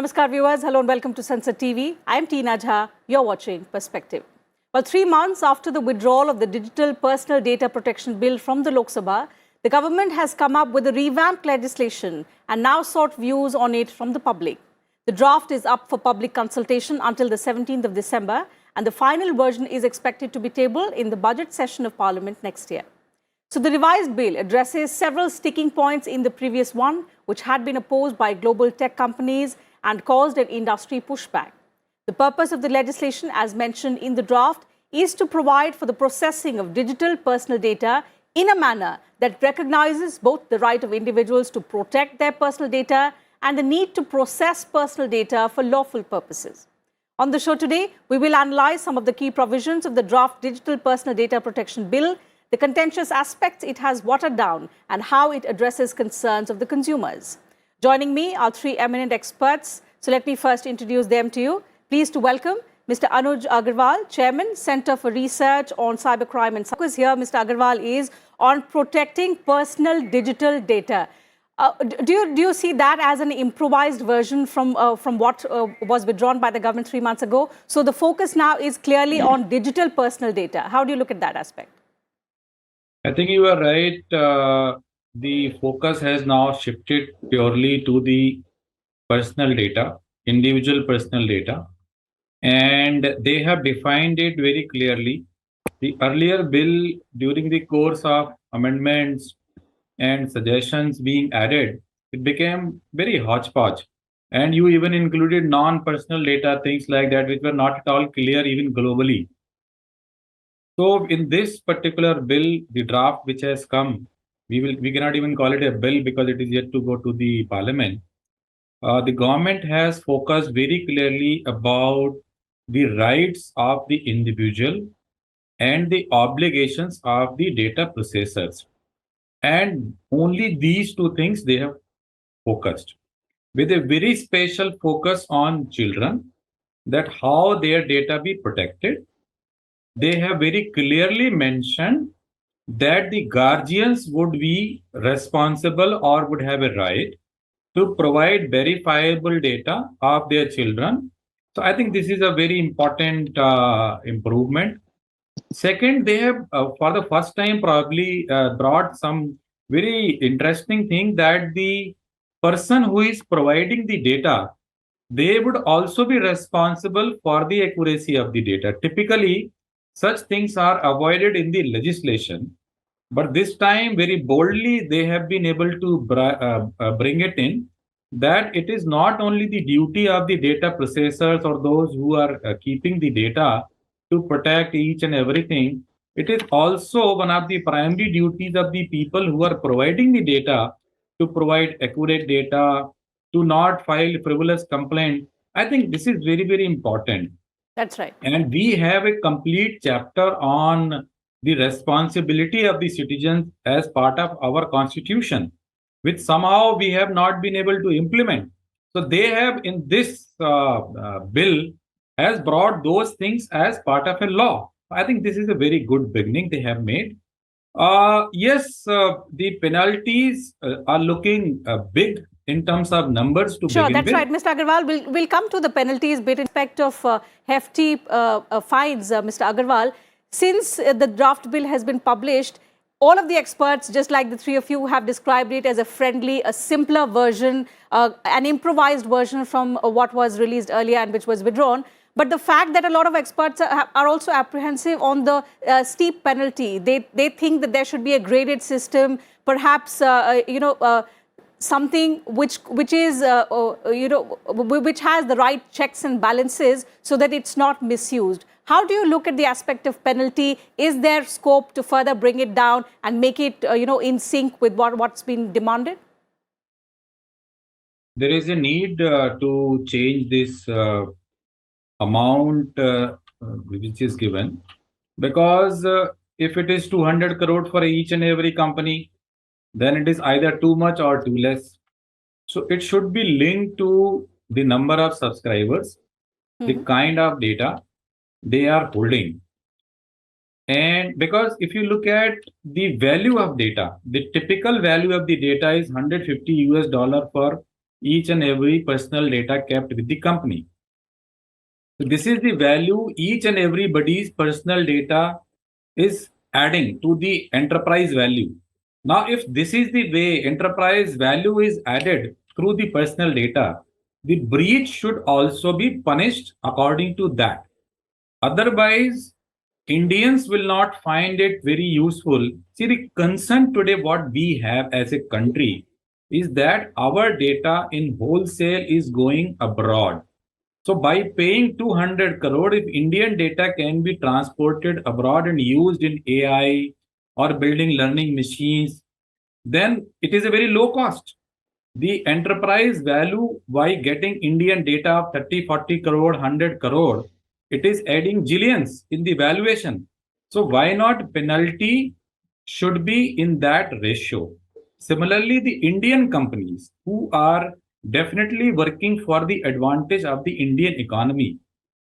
Namaskar viewers, hello and welcome to Sansad TV. I am Tina Jha, you're watching Perspective. Well, 3 months after the withdrawal of the Digital Personal Data Protection Bill from the Lok Sabha, the government has come up with a revamped legislation and now sought views on it from the public. The draft is up for public consultation until the 17th of December and the final version is expected to be tabled in the budget session of Parliament next year. So the revised bill addresses several sticking points in the previous one, which had been opposed by global tech companies and caused an industry pushback. The purpose of the legislation, as mentioned in the draft, is to provide for the processing of digital personal data in a manner that recognizes both the right of individuals to protect their personal data and the need to process personal data for lawful purposes. On the show today, we will analyze some of the key provisions of the draft Digital Personal Data Protection Bill, the contentious aspects it has watered down, and how it addresses concerns of the consumers. Joining me are 3 eminent experts. So let me first introduce them to you. Pleased to welcome Mr. Anuj Agarwal, Chairman, Center for Research on Cybercrime and Cyber. Here, Mr. Agarwal is on protecting personal digital data. Do you see that as an improvised version from what was withdrawn by the government 3 months ago? So the focus now is clearly on digital personal data. How do you look at that aspect? I think you are right. The focus has now shifted purely to the personal data, individual personal data, and they have defined it very clearly. The earlier bill, during the course of amendments and suggestions being added, it became very hodgepodge. And you even included non-personal data, things like that, which were not at all clear even globally. So in this particular bill, the draft which has come, we cannot even call it a bill because it is yet to go to the parliament. The government has focused very clearly about the rights of the individual and the obligations of the data processors. And only these two things they have focused, with a very special focus on children, that how their data be protected. They have very clearly mentioned that the guardians would be responsible or would have a right to provide verifiable data of their children. So I think this is a very important improvement. Second, they have for the first time probably brought some very interesting thing, that the person who is providing the data, they would also be responsible for the accuracy of the data. Typically, such things are avoided in the legislation, but this time very boldly they have been able to bring it in, that it is not only the duty of the data processors or those who are keeping the data to protect each and everything. It is also one of the primary duties of the people who are providing the data to provide accurate data, to not file frivolous complaint. I think this is very, very important. That's right. And we have a complete chapter on the responsibility of the citizens as part of our constitution, which somehow we have not been able to implement. So they have in this bill has brought those things as part of a law. I think this is a very good beginning they have made. Yes, the penalties are looking big in terms of numbers to Sure, begin that's with. right. Mr. Agarwal, we'll come to the penalties bit in respect of hefty fines, Mr. Agarwal. Since the draft bill has been published, all of the experts, just like the 3 of you, have described it as a friendly, a simpler version, an improvised version from what was released earlier and which was withdrawn. But the fact that a lot of experts are also apprehensive on the steep penalty, they think that there should be a graded system, perhaps, something which is which has the right checks and balances so that it's not misused. How do you look at the aspect of penalty? Is there scope to further bring it down and make it in sync with what's been demanded? There is a need to change this amount which is given, because if it is 200 crore for each and every company, then it is either too much or too less. So it should be linked to the number of subscribers, the kind of data they are holding. And because if you look at the value of data, the typical value of the data is $150 for each and every personal data kept with the company. So this is the value each and everybody's personal data is adding to the enterprise value. Now, if this is the way enterprise value is added through the personal data, the breach should also be punished according to that. Otherwise, Indians will not find it very useful. See, the concern today, what we have as a country, is that our data in wholesale is going abroad. So by paying 200 crore, if Indian data can be transported abroad and used in AI or building learning machines, then it is a very low cost. The enterprise value by getting Indian data of 30, 40 crore, 100 crore, it is adding zillions in the valuation. So why not penalty should be in that ratio? Similarly, the Indian companies who are definitely working for the advantage of the Indian economy,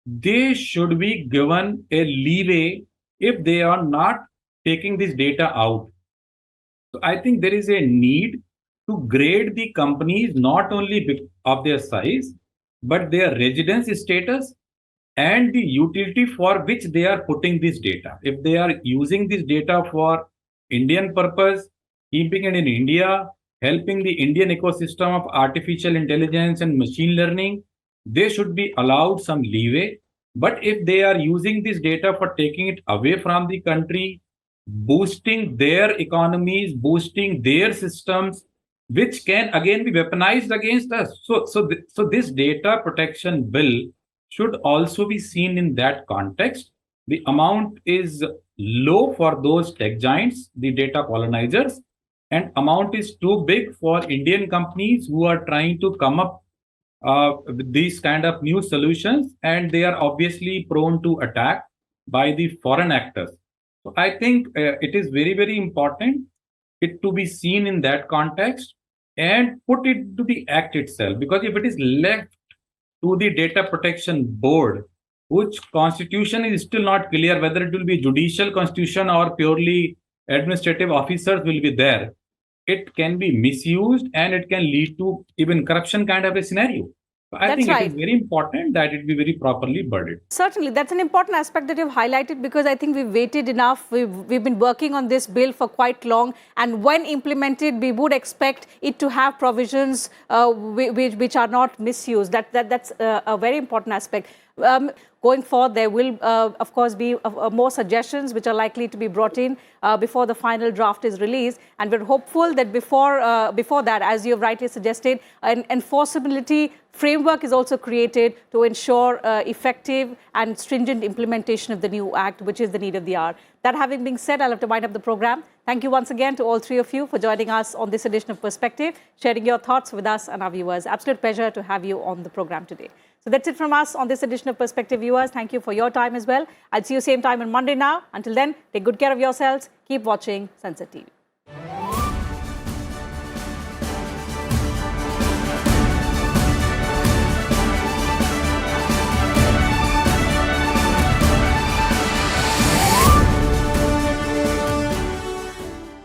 they should be given a leeway if they are not taking this data out. So I think there is a need to grade the companies not only of their size, but their residence status and the utility for which they are putting this data. If they are using this data for Indian purpose, keeping it in India, helping the Indian ecosystem of artificial intelligence and machine learning, they should be allowed some leeway. But if they are using this data for taking it away from the country, boosting their economies, boosting their systems, which can again be weaponized against us. So this data protection bill should also be seen in that context. The amount is low for those tech giants, the data colonizers, and amount is too big for Indian companies who are trying to come up with these kind of new solutions, and they are obviously prone to attack by the foreign actors. So I think it is very, very important it to be seen in that context and put it to the act itself. Because if it is left to the data protection board, which constitution is still not clear whether it will be judicial constitution or purely administrative officers will be there, it can be misused and it can lead to even corruption kind of a scenario. So I think it is very important that it be very properly worded. Certainly, that's an important aspect that you've highlighted, because I think we've waited enough. We've been working on this bill for quite long, and when implemented, we would expect it to have provisions which are not misused. That's a very important aspect. Going forward, there will, of course, be more suggestions which are likely to be brought in before the final draft is released. And we're hopeful that before that, as you have rightly suggested, an enforceability framework is also created to ensure effective and stringent implementation of the new act, which is the need of the hour. That having been said, I'll have to wind up the program. Thank you once again to all three of you for joining us on this edition of Perspective, sharing your thoughts with us and our viewers. Absolute pleasure to have you on the program today. So that's it from us on this edition of Perspective, viewers. Thank you for your time as well. I'll see you same time on Monday now. Until then, take good care of yourselves. Keep watching Sansad TV.